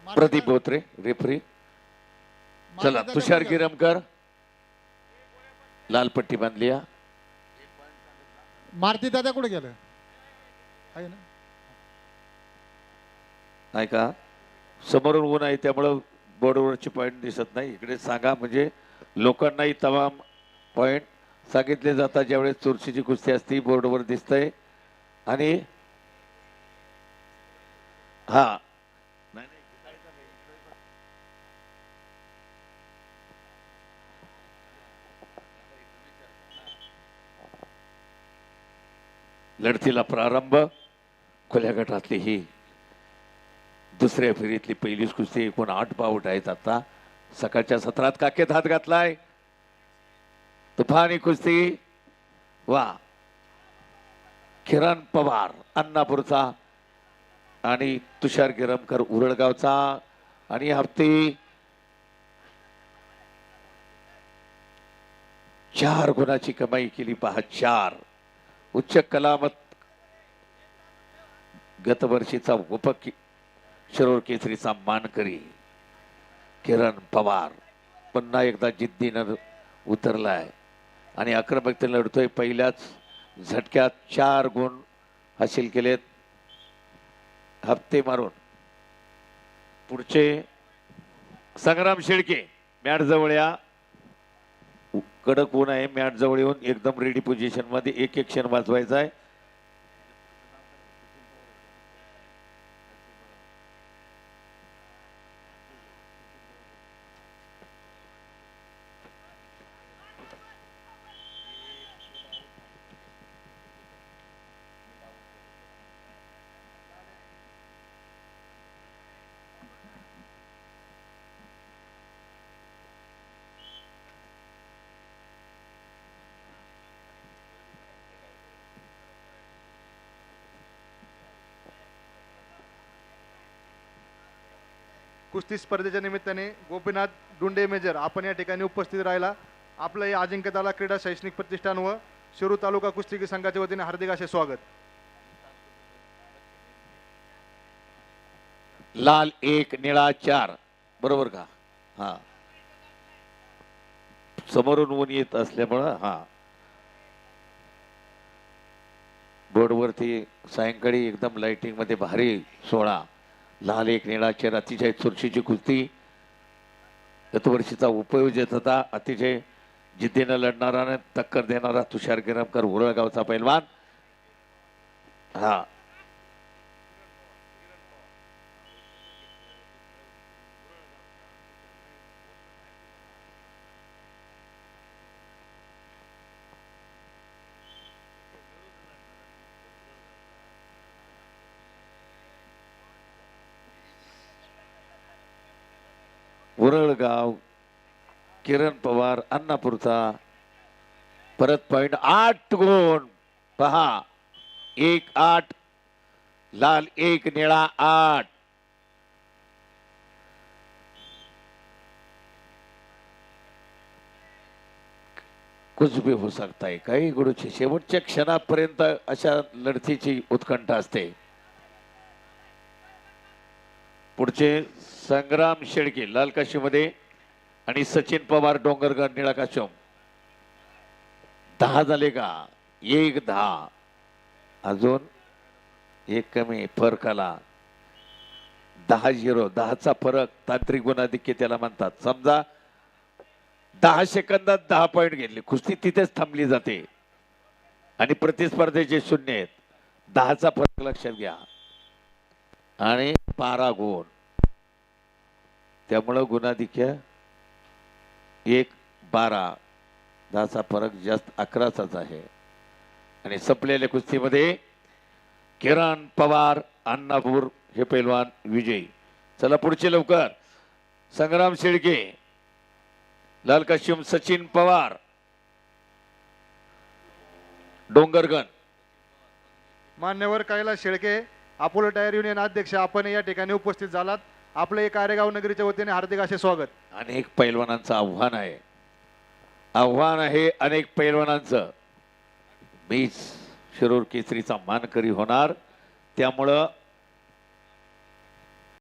Pradeep Botre referee. चला तुषार गिरमकर लाल पट्टी बांधली. मारुती दादा कुठे गेलं आहे ना? नाही का समोरून ऊन आहे त्यामुळं बोर्डवरची पॉईंट दिसत नाही. इकडे सांगा म्हणजे लोकांनाही तमाम पॉईंट सांगितले जातात ज्यावेळेस चुरशीची कुस्ती असती बोर्डवर दिसतंय. आणि हा लढतीला प्रारंभ. खुल्या गटातली ही दुसऱ्या फेरीतली पहिलीच कुस्ती. एकूण 8 पाऊट आहेत. आता सकाळच्या सत्रात काकेत हात घातलाय. तुफानी कुस्ती. वा किरण पवार अन्नापूरचा आणि तुषार गिरमकर उरळगावचा. आणि हप्ती 4 गुणाची कमाई केली पहा. 4 उच्च कलामत गतवर्षीचा उपक शिरोळ केसरीचा मानकरी किरण पवार पुन्हा एकदा जिद्दीनं उतरलाय आणि आक्रमकतेने लढतोय. पहिल्याच झटक्यात 4 गुण हासिल केलेत हप्ते मारून. पुढचे संग्राम शेळके मॅट जवळ या. कडक ऊन आहे. मॅट जवळ येऊन एकदम रेडी पोझिशन मध्ये एक एक क्षण वाचवायचा आहे. कुस्ती स्पर्धेच्या निमित्ताने गोपीनाथ डुंडे मेजर आपण या ठिकाणी उपस्थित राहिला. आपलं हे अजिंक्यतारा क्रीडा शैक्षणिक प्रतिष्ठान व शिरूर तालुका कुस्ती संघाच्या वतीने हार्दिक असे स्वागत. लाल 1 निळा 4 बरोबर का? हा समोरून ऊन येत असल्यामुळं हा बोर्डवरती सायंकाळी एकदम लाइटिंग मध्ये भारी सोहळा. लाल 1 निळा 4 अतिशय चुरशीची कुस्ती. गतवर्षीचा उपयोजित होता. अतिशय जिद्दीनं लढणारा आणि टक्कर देणारा तुषार गिरमकर उरळगावचा पैलवान. हा उरळगाव किरण पवार अन्नापूरचा. परत पॉइंट 8 गुण पहा. 1-8 लाल 1 निळा 8. कुछ भी हो सकता है. काही गुरुची शेवटच्या क्षणापर्यंत अशा लढतीची उत्कंठा असते. पुढचे संग्राम शेळके लाल काशीमध्ये आणि सचिन पवार डोंगरगड निळा काशम. 10 झाले का? 1-10 अजून एक कमी फरक आला. 10-0 10चा फरक तांत्रिक गुणाधिक्य त्याला म्हणतात. समजा 10 सेकंदात 10 पॉइंट घेतले कुस्ती तिथेच थांबली जाते आणि प्रतिस्पर्धेचे 0 आहेत. 10चा फरक लक्षात घ्या आणि 12 गुण. त्यामुळं गुणाधिक्य 1-12 10चा फरक जास्त 11चाच आहे. आणि संपलेल्या कुस्तीमध्ये किरण पवार अन्नापूर हे पैलवान विजयी. चला पुढचे लवकर. संग्राम शेळके लाल काश्यम सचिन पवार डोंगरगण. मान्यवर Kailas Shelke Apollo tyre union अध्यक्ष आपण या ठिकाणी उपस्थित झालात. आपलं हे कारेगाव नगरीच्या वतीने हार्दिक असे स्वागत. अनेक पैलवानांचं आव्हान आहे. आव्हान आहे अनेक पैलवानांचं. मीच शिरूर केसरीचा मानकरी होणार. त्यामुळं